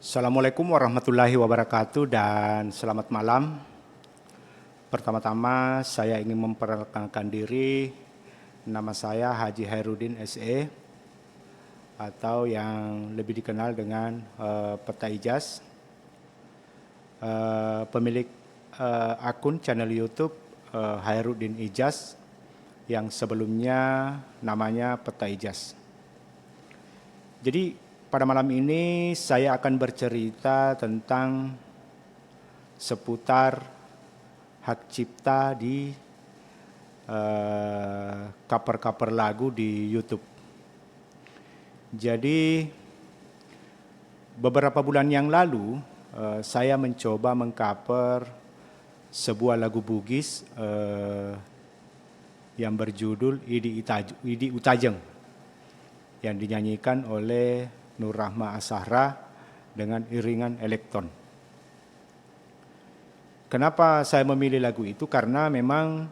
Assalamualaikum warahmatullahi wabarakatuh dan selamat malam. Pertama-tama saya ingin memperkenalkan diri. Nama saya Haji Hairudin SE atau yang lebih dikenal dengan Peta Ijaz. Pemilik akun channel YouTube Hairudin Ijaz yang sebelumnya namanya Peta Ijaz. Jadi pada malam ini saya akan bercerita tentang seputar hak cipta di cover-cover lagu di YouTube. Jadi beberapa bulan yang lalu saya mencoba mengcover sebuah lagu Bugis yang berjudul Idi Utajeng yang dinyanyikan oleh Nur Rahma Ashara dengan iringan elektron. Kenapa saya memilih lagu itu? Karena memang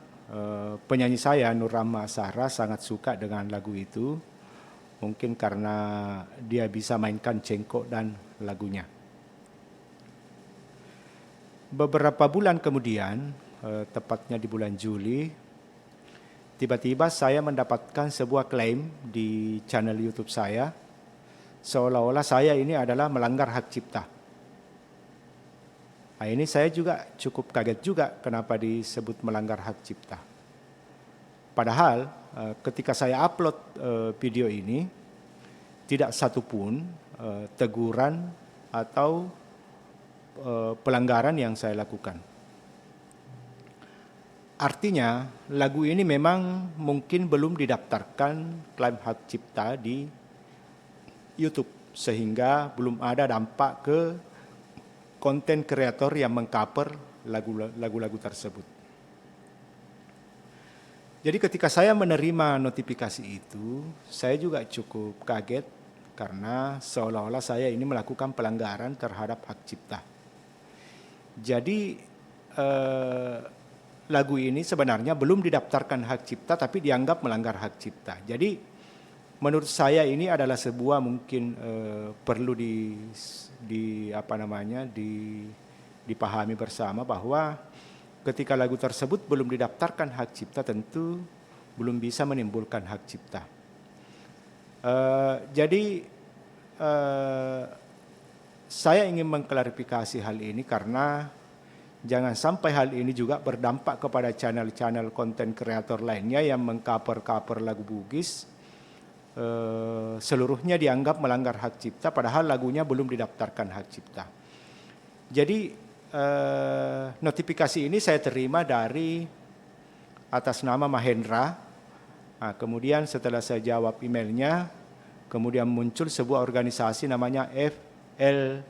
penyanyi saya Nur Rahma Ashara sangat suka dengan lagu itu. Mungkin karena dia bisa mainkan cengkok dan lagunya. Beberapa bulan kemudian, tepatnya di bulan Juli, tiba-tiba saya mendapatkan sebuah klaim di channel YouTube saya, seolah-olah saya ini adalah melanggar hak cipta. Nah, ini saya juga cukup kaget juga kenapa disebut melanggar hak cipta. Padahal ketika saya upload video ini, tidak satupun teguran atau pelanggaran yang saya lakukan. Artinya lagu ini memang mungkin belum didaftarkan klaim hak cipta di YouTube, sehingga belum ada dampak ke konten kreator yang mengcover lagu-lagu tersebut. Jadi ketika saya menerima notifikasi itu, saya juga cukup kaget karena seolah-olah saya ini melakukan pelanggaran terhadap hak cipta. Jadi lagu ini sebenarnya belum didaftarkan hak cipta tapi dianggap melanggar hak cipta. Jadi menurut saya ini adalah sebuah mungkin perlu dipahami bersama bahwa ketika lagu tersebut belum didaftarkan hak cipta tentu belum bisa menimbulkan hak cipta. Jadi saya ingin mengklarifikasi hal ini karena jangan sampai hal ini juga berdampak kepada channel-channel konten kreator lainnya yang mengcover lagu Bugis. Seluruhnya dianggap melanggar hak cipta padahal lagunya belum didaftarkan hak cipta. Jadi notifikasi ini saya terima dari atas nama Mahendra. Nah, kemudian setelah saya jawab emailnya, kemudian muncul sebuah organisasi namanya FPLB.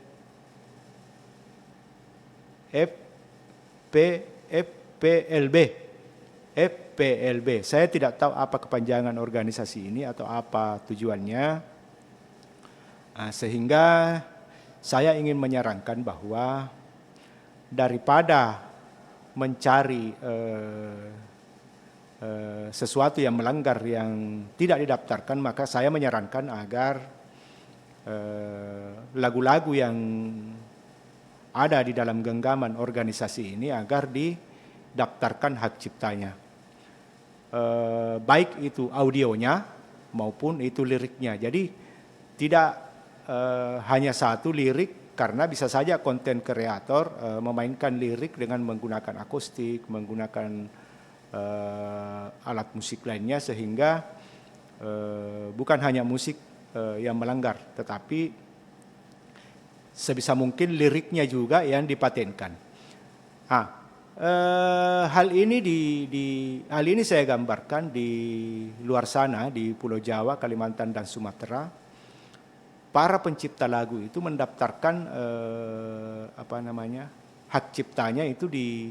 Saya tidak tahu apa kepanjangan organisasi ini atau apa tujuannya. Sehingga saya ingin menyarankan bahwa daripada mencari sesuatu yang melanggar yang tidak didaftarkan, maka saya menyarankan agar lagu-lagu yang ada di dalam genggaman organisasi ini agar didaftarkan hak ciptanya. Baik itu audionya maupun itu liriknya. Jadi tidak hanya satu lirik, karena bisa saja konten kreator memainkan lirik dengan menggunakan akustik, menggunakan alat musik lainnya, sehingga bukan hanya musik yang melanggar, tetapi sebisa mungkin liriknya juga yang dipatenkan. Hal ini saya gambarkan di luar sana, di Pulau Jawa, Kalimantan dan Sumatera. Para pencipta lagu itu mendaftarkan hak ciptanya itu di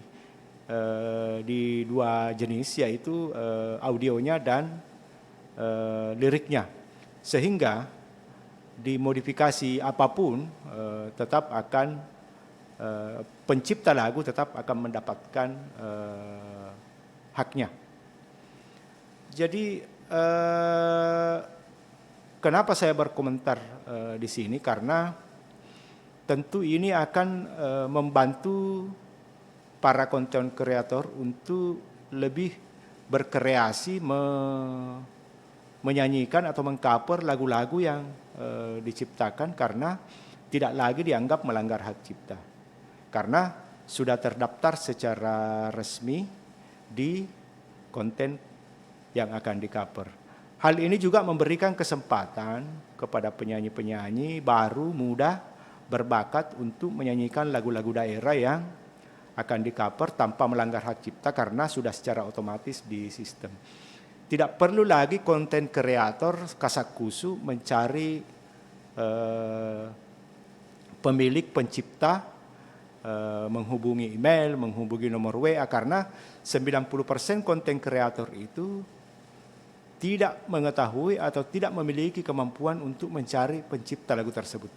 dua jenis, yaitu audionya dan liriknya, sehingga dimodifikasi apapun tetap akan pencipta lagu tetap akan mendapatkan haknya. Jadi kenapa saya berkomentar di sini? Karena tentu ini akan membantu para konten kreator untuk lebih berkreasi menyanyikan atau mengcover lagu-lagu yang diciptakan karena tidak lagi dianggap melanggar hak cipta. Karena sudah terdaftar secara resmi di konten yang akan di-cover. Hal ini juga memberikan kesempatan kepada penyanyi-penyanyi baru, muda, berbakat untuk menyanyikan lagu-lagu daerah yang akan di-cover tanpa melanggar hak cipta karena sudah secara otomatis di sistem. Tidak perlu lagi konten kreator kasakusu mencari pemilik pencipta, menghubungi email, menghubungi nomor WA karena 90% konten kreator itu tidak mengetahui atau tidak memiliki kemampuan untuk mencari pencipta lagu tersebut.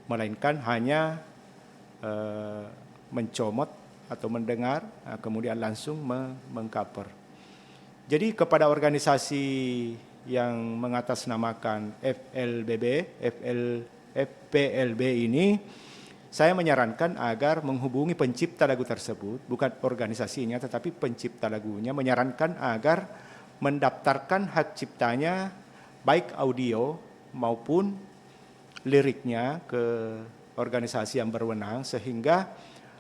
Melainkan hanya mencomot atau mendengar, kemudian langsung mengcover. Jadi kepada organisasi yang mengatasnamakan FPLB ini, saya menyarankan agar menghubungi pencipta lagu tersebut, bukan organisasinya tetapi pencipta lagunya, menyarankan agar mendaftarkan hak ciptanya baik audio maupun liriknya ke organisasi yang berwenang sehingga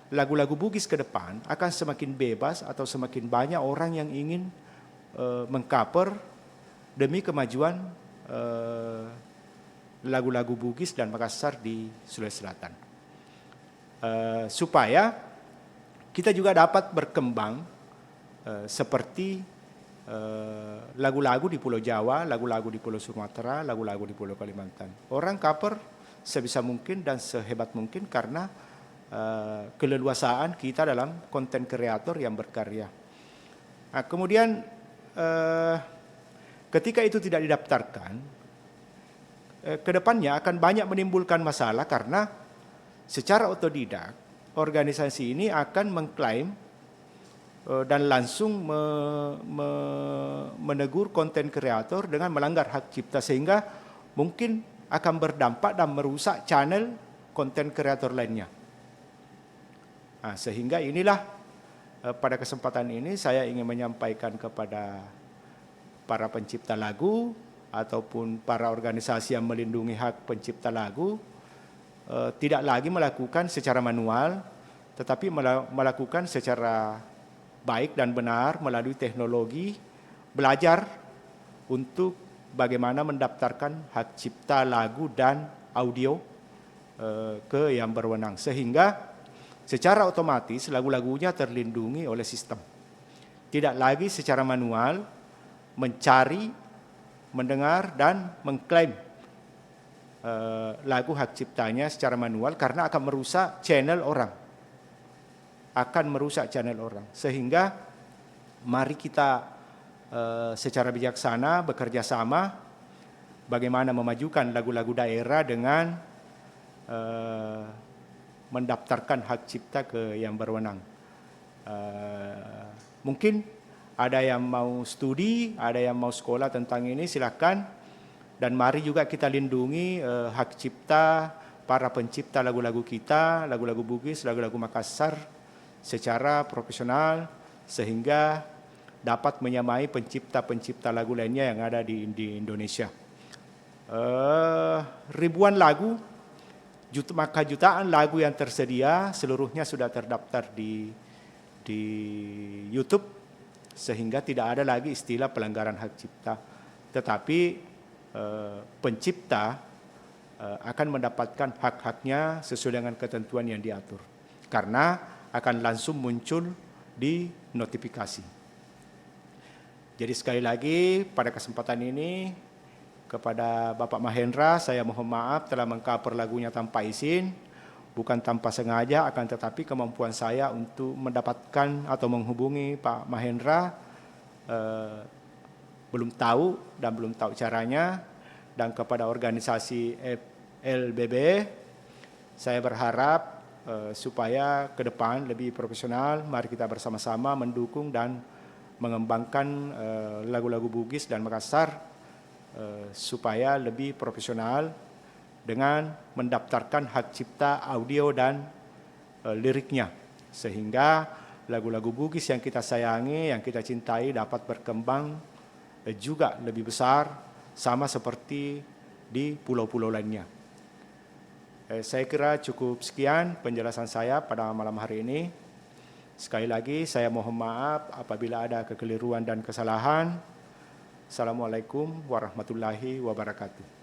lagu-lagu Bugis ke depan akan semakin bebas atau semakin banyak orang yang ingin mengcover demi kemajuan lagu-lagu Bugis dan Makassar di Sulawesi Selatan. Supaya kita juga dapat berkembang seperti lagu-lagu di Pulau Jawa, lagu-lagu di Pulau Sumatera, lagu-lagu di Pulau Kalimantan. Orang cover sebisa mungkin dan sehebat mungkin karena keleluasaan kita dalam konten kreator yang berkarya. Nah, kemudian ketika itu tidak didaftarkan, kedepannya akan banyak menimbulkan masalah karena secara otodidak organisasi ini akan mengklaim dan langsung menegur konten kreator dengan melanggar hak cipta sehingga mungkin akan berdampak dan merusak channel konten kreator lainnya. Nah, sehingga inilah pada kesempatan ini saya ingin menyampaikan kepada para pencipta lagu ataupun para organisasi yang melindungi hak pencipta lagu tidak lagi melakukan secara manual tetapi melakukan secara baik dan benar melalui teknologi, belajar untuk bagaimana mendaftarkan hak cipta lagu dan audio ke yang berwenang sehingga secara otomatis lagu-lagunya terlindungi oleh sistem. Tidak lagi secara manual mencari, mendengar dan mengklaim lagu hak ciptanya secara manual karena akan merusak channel orang. Sehingga mari kita secara bijaksana bekerja sama bagaimana memajukan lagu-lagu daerah dengan mendaftarkan hak cipta ke yang berwenang. Mungkin ada yang mau studi, ada yang mau sekolah tentang ini, silakan. Dan mari juga kita lindungi hak cipta para pencipta lagu-lagu kita, lagu-lagu Bugis, lagu-lagu Makassar secara profesional sehingga dapat menyamai pencipta-pencipta lagu lainnya yang ada di Indonesia. Ribuan lagu, maka jutaan lagu yang tersedia seluruhnya sudah terdaftar di YouTube sehingga tidak ada lagi istilah pelanggaran hak cipta. Tetapi pencipta akan mendapatkan hak-haknya sesuai dengan ketentuan yang diatur karena akan langsung muncul di notifikasi. Jadi sekali lagi pada kesempatan ini kepada Bapak Mahendra, saya mohon maaf telah mengcover lagunya tanpa izin, bukan tanpa sengaja, akan tetapi kemampuan saya untuk mendapatkan atau menghubungi Pak Mahendra belum tahu dan belum tahu caranya. Dan kepada organisasi FPLB, saya berharap supaya ke depan lebih profesional, mari kita bersama-sama mendukung dan mengembangkan lagu-lagu Bugis dan Makassar supaya lebih profesional dengan mendaftarkan hak cipta audio dan liriknya, sehingga lagu-lagu Bugis yang kita sayangi, yang kita cintai dapat berkembang juga lebih besar, sama seperti di pulau-pulau lainnya. Saya kira cukup sekian penjelasan saya pada malam hari ini. Sekali lagi saya mohon maaf apabila ada kekeliruan dan kesalahan. Assalamualaikum warahmatullahi wabarakatuh.